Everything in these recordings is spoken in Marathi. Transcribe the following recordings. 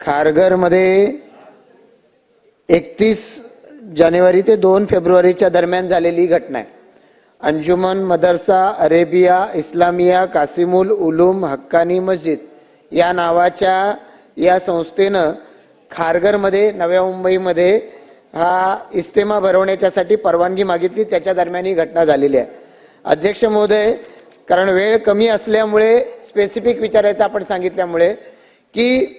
खारघरमध्ये 31 जानेवारी ते 2 फेब्रुवारीच्या दरम्यान झालेली घटना आहे। अंजुमन मदरसा अरेबिया इस्लामिया कासिमुल उलूम हक्कानी मस्जिद या नावाच्या या संस्थेनं खारघरमध्ये नव्या मुंबईमध्ये हा इस्तेमा भरवण्याच्यासाठी परवानगी मागितली। त्याच्या दरम्यान ही घटना झालेली आहे। अध्यक्ष महोदय, कारण वेळ कमी असल्यामुळे स्पेसिफिक विचारायचं आपण सांगितल्यामुळे की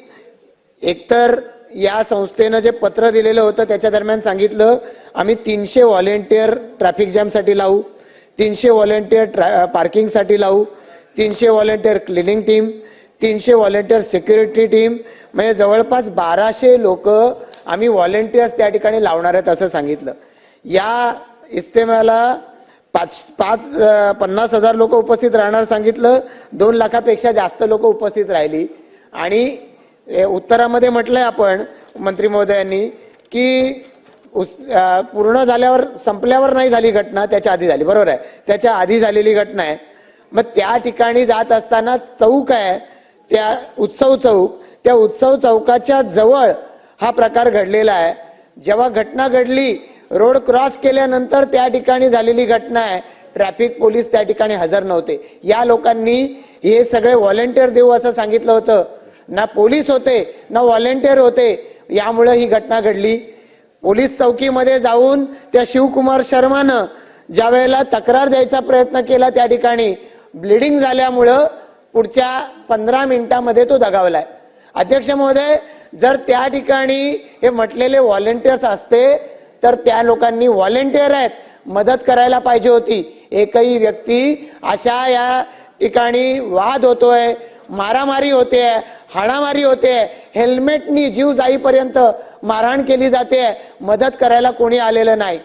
एकतर या संस्थेनं जे पत्र दिलेलं होतं त्याच्या दरम्यान सांगितलं आम्ही 300 व्हॉलेंटियर ट्रॅफिक जॅम साठी लावू, 300 व्हॉलेंटियर पार्किंग साठी लावू, 300 volunteer cleaning team, 300 volunteer security team, म्हणजे जवळपास 1200 लोक आम्ही व्हॉलेंटियर्स त्या ठिकाणी लावणार आहेत असं सांगितलं। या इस्तेमाला 50,000 लोक उपस्थित राहणार सांगितलं। 2 लाखापेक्षा जास्त लोक उपस्थित राहिली आणि उत्तरामध्ये म्हटलंय आपण मंत्री महोदयांनी की पूर्ण झाल्यावर संपल्यावर नाही झाली घटना, त्याच्या आधी झाली। बरोबर आहे, त्याच्या आधी झालेली घटना आहे। मग त्या ठिकाणी जात असताना चौक आहे, त्या उत्सव चौक, त्या उत्सव चौकाच्या जवळ हा प्रकार घडलेला आहे। जेव्हा घटना घडली रोड क्रॉस केल्यानंतर त्या ठिकाणी झालेली घटना आहे। ट्रॅफिक पोलीस त्या ठिकाणी हजर नव्हते। या लोकांनी हे सगळे व्हॉलेंटियर देऊ असं सांगितलं होतं, ना पोलीस होते ना व्हॉलेंटियर होते, यामुळे ही घटना घडली। पोलीस चौकीमध्ये जाऊन त्या शिवकुमार शर्मानं ज्या वेळेला तक्रार द्यायचा प्रयत्न केला त्या ठिकाणी ब्लिडिंग झाल्यामुळं पुढच्या 15 मिनिटांमध्ये तो दगावलाय। अध्यक्ष महोदय, जर त्या ठिकाणी हे म्हटलेले व्हॉलेंटियर्स असते तर त्या लोकांनी व्हॉलेंटियर आहेत मदत करायला पाहिजे होती। एकही व्यक्ती अशा या ठिकाणी वाद होतोय, मारामारी होते, हाणामारी होते, हेल्मेटनी जीव जाईपर्यंत मारहाण केली जाते, मदत करायला कोणी आलेलं नाही।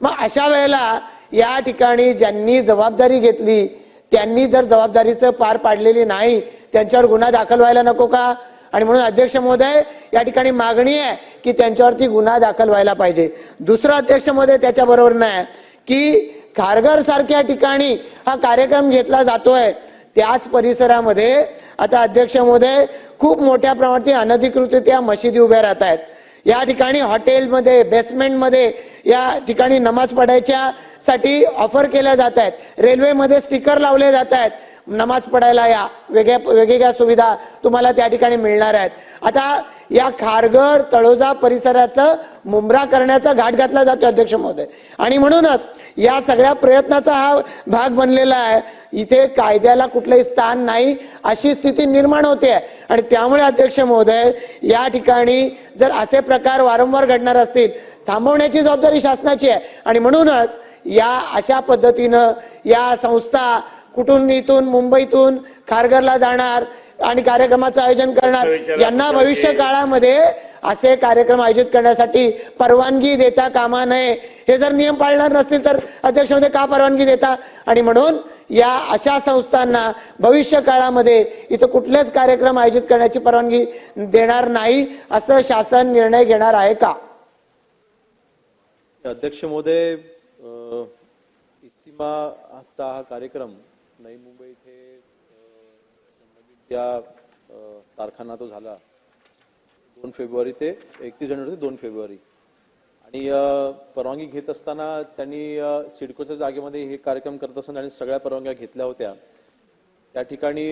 मग अशा वेळेला या ठिकाणी ज्यांनी जबाबदारी घेतली त्यांनी जर जबाबदारीचं पार पाडलेली नाही त्यांच्यावर गुन्हा दाखल व्हायला नको का? आणि म्हणून अध्यक्ष महोदय या ठिकाणी मागणी आहे की त्यांच्यावरती गुन्हा दाखल व्हायला पाहिजे। दुसरं अध्यक्ष महोदय त्याच्या बरोबर नाही की खारघर सारख्या ठिकाणी हा कार्यक्रम घेतला जातोय, त्याच परिसरामध्ये आता अध्यक्ष महोदय खूप मोठ्या प्रमाणात अनधिकृतरित्या मशिदी उभ्या राहत आहेत। या ठिकाणी हॉटेलमध्ये बेसमेंटमध्ये या ठिकाणी नमाज पढायच्या साठी ऑफर केल्या जात आहेत, रेल्वेमध्ये स्टिकर लावले जात आहेत, नमाज पढायला या, वेगवेगळ्या सुविधा तुम्हाला त्या ठिकाणी मिळणार आहेत। आता या खारघर तळोजा परिसराचं मुंब्रा करण्याचा घाट घातला जातो अध्यक्ष महोदय, आणि म्हणूनच या सगळ्या प्रयत्नाचा हा भाग बनलेला आहे। इथे कायद्याला कुठलंही स्थान नाही अशी स्थिती निर्माण होते आणि त्यामुळे अध्यक्ष महोदय या ठिकाणी जर असे प्रकार वारंवार घडणार असतील थांबवण्याची जबाबदारी शासनाची आहे। आणि म्हणूनच या अशा पद्धतीनं या संस्था कुठून इथून मुंबईतून खारघरला जाणार आणि कार्यक्रमाचं आयोजन करणार, यांना भविष्य काळामध्ये असे कार्यक्रम आयोजित करण्यासाठी परवानगी देता कामा नये। हे जर नियम पाळणार नसतील तर अध्यक्ष महोदय का परवानगी देता? आणि म्हणून या अशा संस्थांना भविष्य काळामध्ये इथं कुठलेच कार्यक्रम आयोजित करण्याची परवानगी देणार नाही असं शासन निर्णय घेणार आहे का? अध्यक्ष महोदय, इस्तिमाचा हा कार्यक्रम नवी मुंबई इथे संबंधित या तारखांना तो झाला 2 फेब्रुवारी ते 31 जानेवारी ते 2 फेब्रुवारी, आणि परवानगी घेत असताना त्यांनी सिडकोच्या जागेमध्ये हे कार्यक्रम करत असताना त्यांनी सगळ्या परवानग्या घेतल्या होत्या। त्या ठिकाणी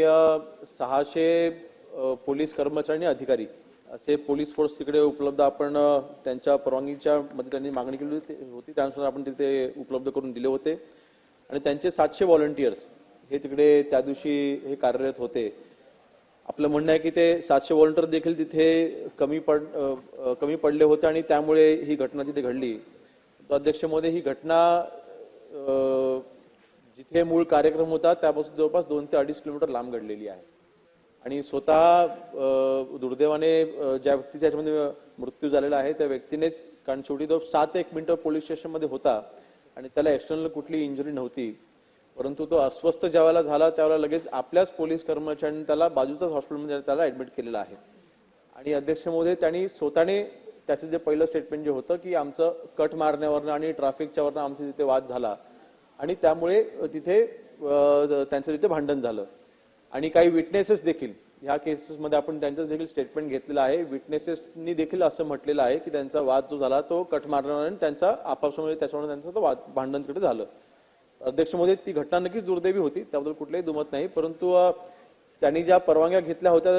600 पोलीस कर्मचारी आणि अधिकारी असे पोलीस फोर्स तिकडे उपलब्ध आपण त्यांच्या परवानगीच्या मध्ये त्यांनी मागणी केली होती, त्यानुसार आपण तिथे उपलब्ध करून दिले होते। आणि त्यांचे 700 व्हॉलंटियर्स हे तिकडे त्या दिवशी हे कार्यरत होते। आपलं म्हणणं आहे की ते 700 व्हॉलंटियर देखील तिथे कमी पडले होते आणि त्यामुळे ही घटना तिथे घडली। तो अध्यक्ष महोदय, ही घटना जिथे मूळ कार्यक्रम होता त्यापासून जवळपास 2 ते 2.5 किलोमीटर लांब घडलेली आहे। आणि स्वतः दुर्दैवाने ज्या व्यक्तीच्या याच्यामध्ये मृत्यू झालेला आहे त्या व्यक्तीनेच, कारण शेवटी तो 7-1 मिनिटं पोलीस स्टेशनमध्ये होता आणि त्याला एक्सटर्नल कुठली इंजुरी नव्हती, परंतु तो अस्वस्थ ज्यावेळेला झाला त्यावेळेला लगेच आपल्याच पोलीस कर्मचाऱ्यांनी त्याला बाजूच्याच हॉस्पिटलमध्ये त्याला ऍडमिट केलेलं आहे। आणि अध्यक्ष महोदय, त्यांनी स्वतःने त्याचं जे पहिलं स्टेटमेंट जे होतं की आमचं कट मारण्यावरनं आणि ट्रॅफिकच्या वरनं आमचा तिथे वाद झाला आणि त्यामुळे तिथे त्यांचं तिथे भांडण झालं, आणि काही विटनेसेस देखील ह्या केसेसमध्ये आपण त्यांचं देखील स्टेटमेंट घेतलेलं आहे. विटनेसेसनी देखील असं म्हटलेलं आहे की त्यांचा वाद जो झाला तो कट मारणार आणि त्यांचा आपापसामध्ये त्याच्यामुळे त्यांचं तो भांडण तिकडे झालं. अध्यक्ष महोदय, ती घटना नक्कीच दुर्दैवी होती, त्याबद्दल कुठलेही दुमत नाही. परंतु त्यांनी ज्या परवानग्या घेतल्या होत्या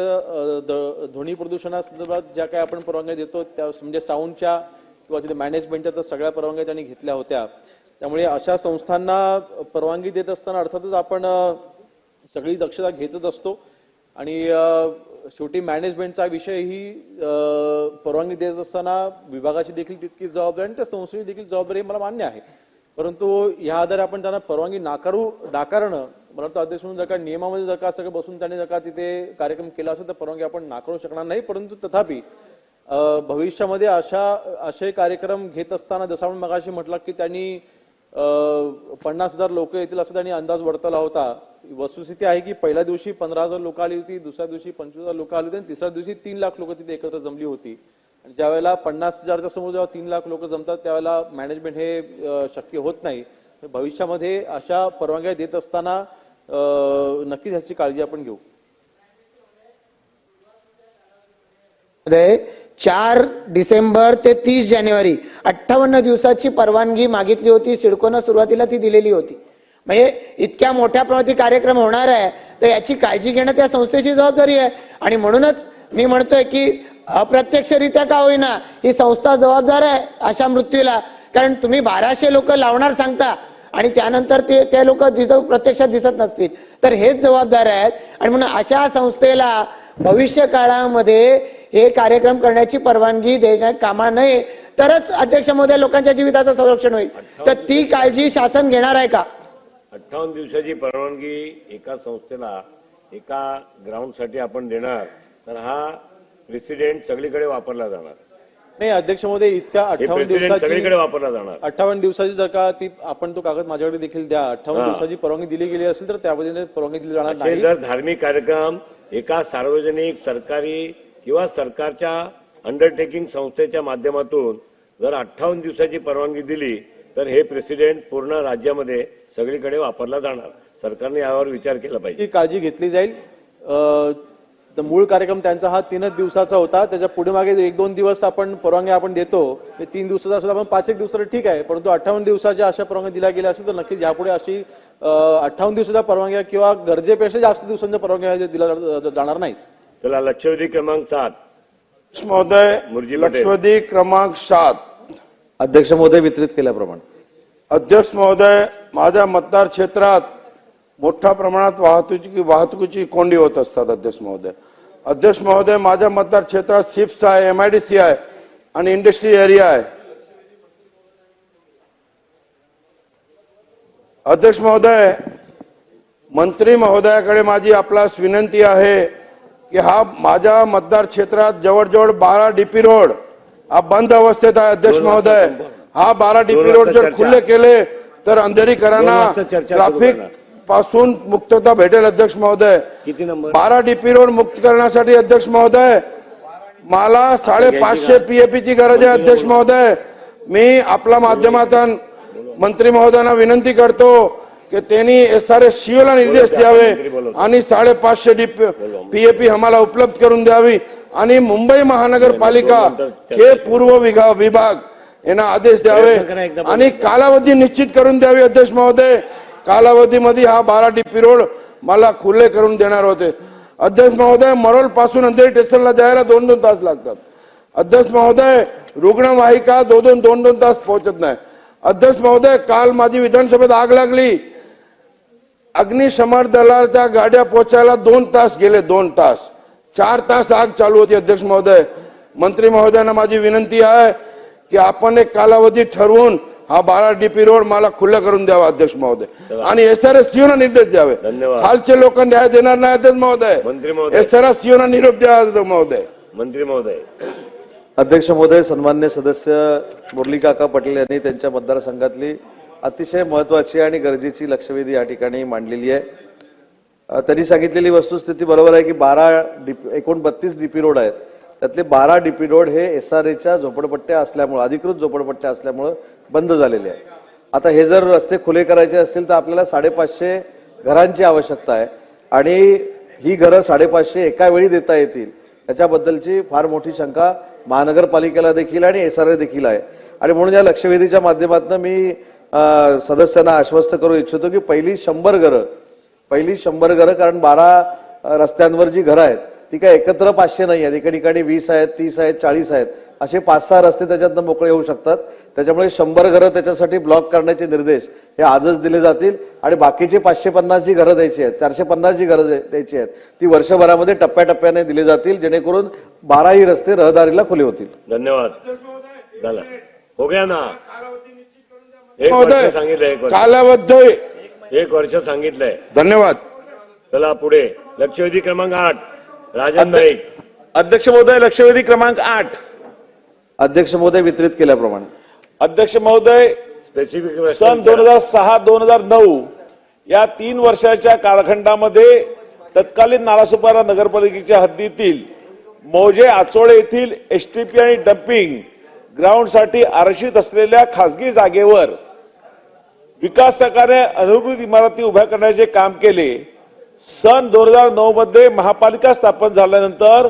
ध्वनी प्रदूषणासंदर्भात ज्या काही आपण परवानग्या देतो त्या म्हणजे साऊंडच्या किंवा तिथे मॅनेजमेंटच्या तर सगळ्या परवानग्या त्यांनी घेतल्या होत्या. त्यामुळे अशा संस्थांना परवानगी देत असताना अर्थातच आपण सगळी दक्षता घेतच असतो आणि शेवटी मॅनेजमेंटचा विषय ही परवानगी देत असताना विभागाची देखील तितकीच जबाबदारी आणि त्या संस्थेची देखील जबाबदारी मला मान्य आहे. परंतु ह्या आधारे आपण त्यांना परवानगी नाकारणं मला वाटतं अध्यक्ष म्हणून जर का नियमामध्ये जर का सगळं बसून त्यांनी जर का तिथे कार्यक्रम केला असेल तर परवानगी आपण नाकारू शकणार नाही. परंतु तथापि भविष्यामध्ये असे कार्यक्रम घेत असताना जसं आपण मगाशी म्हटलं की त्यांनी 50,000 लोक येतील असं त्यांनी अंदाज वर्तवला होता. वस्तुस्थिती आहे की पहिल्या दिवशी 15,000 लोक आली होती, दुसऱ्या दिवशी 25,000 लोक आली होती आणि तिसऱ्या दिवशी 3 लाख लोक तिथे एकत्र जमली होती. आणि ज्या वेळेला 50,000च्या समोर जेव्हा 3 लाख लोक जमतात त्यावेळेला मॅनेजमेंट हे शक्य होत नाही. भविष्यामध्ये अशा परवानग्या देत असताना नक्कीच ह्याची काळजी आपण घेऊ. 4 डिसेंबर ते 30 जानेवारी 58 दिवसाची परवानगी मागितली होती. सिडकोनं सुरुवातीला ती दिलेली होती. म्हणजे इतक्या मोठ्या प्रमाणात कार्यक्रम होणार आहे तर याची काळजी घेणं त्या संस्थेची जबाबदारी आहे. आणि म्हणूनच मी म्हणतोय की अप्रत्यक्षरित्या का होईना ही संस्था जबाबदार आहे अशा मृत्यूला. कारण तुम्ही 1200 लोक लावणार सांगता आणि त्यानंतर ते लोक प्रत्यक्षात दिसत नसतील तर हेच जबाबदार आहेत. आणि म्हणून अशा संस्थेला भविष्य काळामध्ये हे कार्यक्रम करण्याची परवानगी देण्यात कामा नये तरच अध्यक्ष महोदय लोकांच्या जीविताचं संरक्षण होईल. तर ती काळजी शासन घेणार आहे का? 58 दिवसाची परवानगी एका संस्थेला एका ग्राउंडसाठी आपण देणार तर हा प्रेसिडेंट सगळीकडे वापरला जाणार नाही. अध्यक्ष महोदय, इतक्या 58 दिवसाची सगळीकडे वापरला जाणार. 58 दिवसाची जर का ती आपण तो कागद माझ्याकडे देखील द्या. 58 दिवसाची परवानगी दिली गेली असेल तर त्या पद्धतीने परवानगी दिली जाणार नाही. जर धार्मिक कार्यक्रम एका सार्वजनिक सरकारी किंवा सरकारच्या अंडरटेकिंग संस्थेच्या माध्यमातून जर 58 दिवसाची परवानगी दिली तर हे प्रेसिडेंट पूर्ण राज्यामध्ये सगळीकडे वापरला जाणार. सरकारने यावर विचार केला पाहिजे. ही काळजी घेतली जाईल. मूळ कार्यक्रम त्यांचा हा 3 दिवसाचा होता. त्याच्या पुढे मागे 1-2 दिवस आपण परवानगी आपण देतो. 3 दिवसाचा असं आपण 5-1 दिवसाला ठीक आहे. परंतु 58 दिवसाच्या अशा परवानगी दिल्या गेल्या असेल तर नक्कीच यापुढे अशी 58 दिवसाच्या परवानग्या किंवा गरजेपेक्षा जास्त दिवसांच्या परवानग्या दिल्या जाणार नाहीत. चला, लक्षवेधी क्रमांक 7 महोदय. लक्षवेधी क्रमांक 7 अध्यक्ष महोदय वितरित केल्याप्रमाणे. अध्यक्ष महोदय, माझ्या मतदार क्षेत्रात मोठ्या प्रमाणात वाहतुकीची कोंडी होत असतात. अध्यक्ष महोदय, माझ्या मतदार क्षेत्रात सिप्स आहे, MIDC आहे आणि इंडस्ट्री एरिया आहे. अध्यक्ष महोदय, मंत्री महोदयाकडे माझी आपल्यास विनंती आहे की हा माझ्या मतदार क्षेत्रात जवळजवळ 12 DP रोड हा बंद अवस्थेत आहे. अध्यक्ष महोदय, हा 12 DP रोड जर खुले केले तर अंधेरीकरांना ट्रॅफिक पासून मुक्तता भेटेल. अध्यक्ष महोदय, 12 DP रोड मुक्त करण्यासाठी अध्यक्ष महोदय मला 550 PAP ची गरज आहे. अध्यक्ष महोदय, मी आपल्या माध्यमातून मंत्री महोदयांना विनंती करतो की त्यांनी SRS CO ला निर्देश द्यावे आणि 550 PAP आम्हाला उपलब्ध करून द्यावी आणि मुंबई महानगरपालिका के पूर्व विभाग यांना आदेश द्यावे आणि कालावधी निश्चित करून द्यावी. अध्यक्ष महोदय, कालावधीमध्ये हा 12 DP रोड मला खुले करून देणार होते. अध्यक्ष महोदय, मरोल पासून अंधेरी स्टेशनला जायला 2-2 तास लागतात. अध्यक्ष महोदय, रुग्णवाहिका 2-2 तास पोहोचत नाही. अध्यक्ष महोदय, काल माझी विधानसभेत आग लागली. अग्निशमन दलाच्या गाड्या पोहोचायला 2 तास गेले. 2 तास 4 तास आग चालू होती. अध्यक्ष महोदय, मंत्री महोदयांना माझी विनंती आहे की आपण एक कालावधी ठरवून हा 12 DP रोड मला खुला करून द्यावा. अध्यक्ष महोदय, आणि SRS CO ला निर्देश द्यावे. खालचे लोक न्याय देणार नाही. अध्यक्ष महोदय, SRS CO ला निरोप द्या. मंत्री महोदय. अध्यक्ष महोदय, सन्मान्य सदस्य मुरली काका पटेल यांनी त्यांच्या मतदारसंघातली अतिशय महत्वाची आणि गरजेची लक्षवेधी या ठिकाणी मांडलेली आहे. त्यांनी सांगितलेली वस्तुस्थिती बरोबर आहे की एकूण 32 DP रोड आहेत. त्यातले 12 DP रोड हे SRAच्या झोपडपट्ट्या असल्यामुळे, अधिकृत झोपडपट्ट्या असल्यामुळे बंद झालेले आहे. आता हे जर रस्ते खुले करायचे असतील तर आपल्याला 550 घरांची आवश्यकता आहे आणि ही घरं 550 एका वेळी देता येतील याच्याबद्दलची फार मोठी शंका महानगरपालिकेला देखील आणि SRA देखील आहे. आणि म्हणून या लक्षवेधीच्या माध्यमातून मी सदस्यांना आश्वस्त करू इच्छितो की पहिली 100 घरं कारण 12 रस्त्यांवर जी घरं आहेत ती काय एकत्र 500 नाही आहेत. एका ठिकाणी 20 आहेत, 30 आहेत, 40 आहेत, असे 5-6 रस्ते त्याच्यातनं मोकळे होऊ शकतात. त्याच्यामुळे 100 घरं त्याच्यासाठी ब्लॉक करण्याचे निर्देश हे आजच दिले जातील आणि बाकीचे 550 जी घरं द्यायची आहेत, 450 जी घरं द्यायची आहेत ती वर्षभरामध्ये टप्प्याटप्प्याने दिले जातील, जेणेकरून 12ही रस्ते रहदारीला खुले होतील. धन्यवाद. झालं, हो गया ना. 1 वर्ष सांगितलंय, 1 वर्ष सांगितलंय. धन्यवाद. चला पुढे. लक्षवेधी क्रमांक 8 राजन नाईक. अध्यक्ष महोदय, लक्षवेधी क्रमांक 8. अध्यक्ष महोदय वितरित केल्याप्रमाणे. अध्यक्ष महोदय, स्पेसिफिक सन 2006-2009 या 3 वर्षाच्या कालखंडामध्ये तत्कालीन नालासोपारा नगरपालिकेच्या हद्दीतील मौजे आचोळे येथील STP आणि डम्पिंग ग्राउंडसाठी आरक्षित असलेल्या खासगी जागेवर विकासकाने अनुकूल इमारती उभ्या करण्याचे काम केले. सन 2009 मध्ये महापालिका स्थापन झाल्यानंतर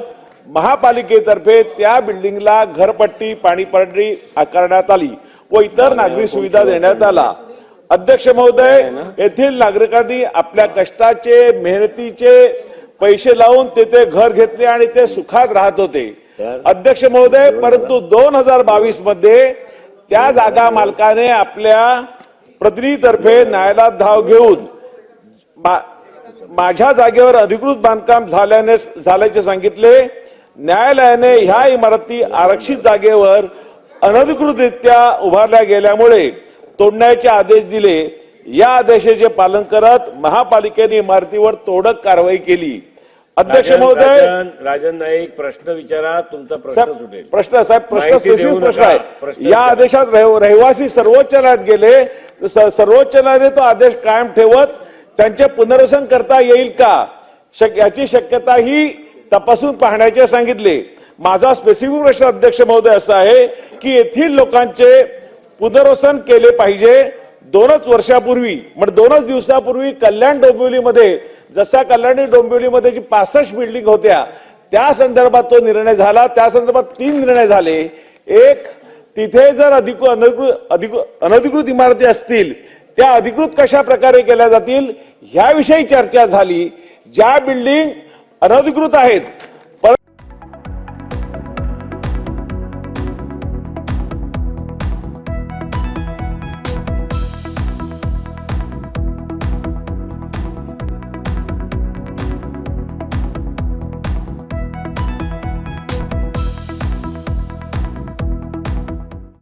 महापालिकेतर्फे त्या बिल्डिंगला घरपट्टी, पाणीपट्टी आकारण्यात आली व इतर नागरी सुविधा देण्यात आला. अध्यक्ष महोदय, येथील नागरिकांनी आपल्या कष्टाचे, मेहनतीचे पैसे लावून तेथे घर घेतले आणि ते सुखात राहत होते. अध्यक्ष महोदय, परंतु 2022 मध्ये त्या जागा मालकाने आपल्या प्रतिनिधीतर्फे न्यायालयात धाव घेऊन माझ्या जागेवर अधिकृत बांधकाम झाल्याचे सांगितले. न्यायालयाने ह्या इमारती आरक्षित जागेवर अनधिकृतरित्या उभारल्या गेल्यामुळे तोडण्याचे आदेश दिले. या आदेशाचे पालन करत महापालिकेने इमारतीवर तोडक कारवाई केली. अध्यक्ष महोदय, राजन नाईक प्रश्न विचारा, तुमचा प्रश्न सुटेल. प्रश्न माहिती देऊ स्पेसिफिक प्रश्न नका. आहे. प्रश्न या आदेशात रहिवासी सर्वोच्च न्यायालयात गेले, सर्वोच्च न्यायालयाने तो आदेश कायम ठेवत त्यांचे पुनर्वसन करता येईल का याची शक्यता ही तपासून पाहण्याचे सांगितले. माझा स्पेसिफिक प्रश्न अध्यक्ष महोदय असा आहे की येथील लोकांचे पुनर्वसन केले पाहिजे. 2च वर्षापूर्वी म्हणजे 2च दिवसापूर्वी कल्याण डोंबिवलीमध्ये, जसा कल्याणी डोंबिवलीमध्ये जी 65 बिल्डिंग होत्या त्या संदर्भात तो निर्णय झाला. त्या संदर्भात 3 निर्णय झाले. एक, तिथे जर अनधिकृत इमारती असतील त्या अधिकृत कशा प्रकारे केल्या जातील ह्याविषयी चर्चा झाली. ज्या बिल्डिंग अनधिकृत आहेत